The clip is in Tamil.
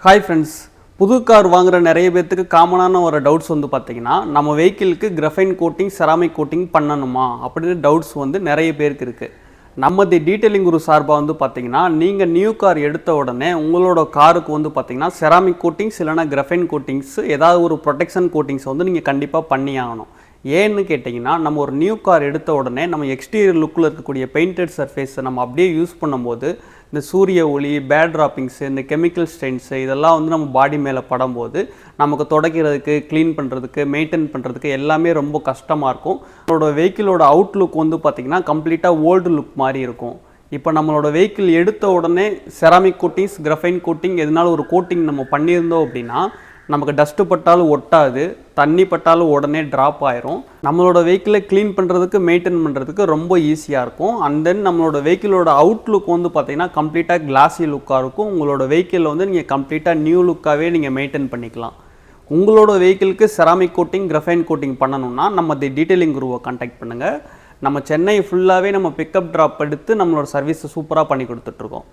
ஹாய் ஃப்ரெண்ட்ஸ், புது கார் வாங்குகிற நிறைய பேர்த்துக்கு காமனான ஒரு டவுட்ஸ் வந்து பார்த்தீங்கன்னா, நம்ம வெஹிக்கிளுக்கு கிராஃபைன் கோட்டிங் செராமிக் கோட்டிங் பண்ணணுமா அப்படின்னு டவுட்ஸ் வந்து நிறைய பேருக்கு இருக்குது. நம்ம டீட்டெயிலிங் குரு சார்பாக வந்து பார்த்தீங்கன்னா, நீங்கள் நியூ கார் எடுத்த உடனே உங்களோட காருக்கு வந்து பார்த்தீங்கன்னா செராமிக் கோட்டிங்ஸ் இல்லைனா கிராஃபைன் கோட்டிங்ஸ் ஏதாவது ஒரு ப்ரொடெக்ஷன் கோட்டிங்ஸ் வந்து நீங்கள் கண்டிப்பாக பண்ணி ஆகணும். ஏன்னு கேட்டிங்கன்னா, நம்ம ஒரு நியூ கார் எடுத்த உடனே நம்ம எக்ஸ்டீரியர் லுக்கில் இருக்கக்கூடிய பெயிண்டட் சர்ஃபேஸை நம்ம அப்படியே யூஸ் பண்ணும்போது இந்த சூரிய ஒளி, பேட் ட்ராப்பிங்ஸு, இந்த கெமிக்கல் ஸ்டெயின்ஸு இதெல்லாம் வந்து நம்ம பாடி மேலே படும்போது நமக்கு துடைக்கிறதுக்கு, க்ளீன் பண்ணுறதுக்கு, மெயின்டைன் பண்ணுறதுக்கு எல்லாமே ரொம்ப கஷ்டமாக இருக்கும். நம்மளோட வெஹிக்கிளோட அவுட்லுக் வந்து பார்த்திங்கன்னா கம்ப்ளீட்டாக ஓல்டு லுக் மாதிரி இருக்கும். இப்போ நம்மளோட வெஹிக்கிள் எடுத்த உடனே செராமிக் கோட்டிங்ஸ், கிராஃபைன் கோட்டிங் எதனால ஒரு கோட்டிங் நம்ம பண்ணியிருந்தோம் அப்படின்னா நமக்கு டஸ்ட்டு பட்டாலும் ஒட்டாது, தண்ணி பட்டாலும் உடனே ட்ராப் ஆயிரும். நம்மளோட வெஹிக்கிளை க்ளீன் பண்ணுறதுக்கு, மெயின்டைன் பண்ணுறதுக்கு ரொம்ப ஈஸியாக இருக்கும். அண்ட் தென் நம்மளோட வெஹிக்கிளோட அவுட்லுக் வந்து பார்த்திங்கன்னா கம்ப்ளீட்டாக கிளாஸி லுக்காக இருக்கும். உங்களோட வெஹிக்கிள் வந்து நீங்கள் கம்ப்ளீட்டாக நியூ லுக்காகவே நீங்கள் மெயின்டைன் பண்ணிக்கலாம். உங்களோட வெஹிக்கிளுக்கு செராமிக் கோட்டிங், கிராஃபைன் கோட்டிங் பண்ணணும்னா நம்ம டீட்டெயிலிங் குருவை கான்டாக்ட் பண்ணுங்கள். நம்ம சென்னை ஃபுல்லாகவே நம்ம பிக்கப் ட்ராப் எடுத்து நம்மளோட சர்வீஸை சூப்பராக பண்ணி கொடுத்துட்ருக்கோம்.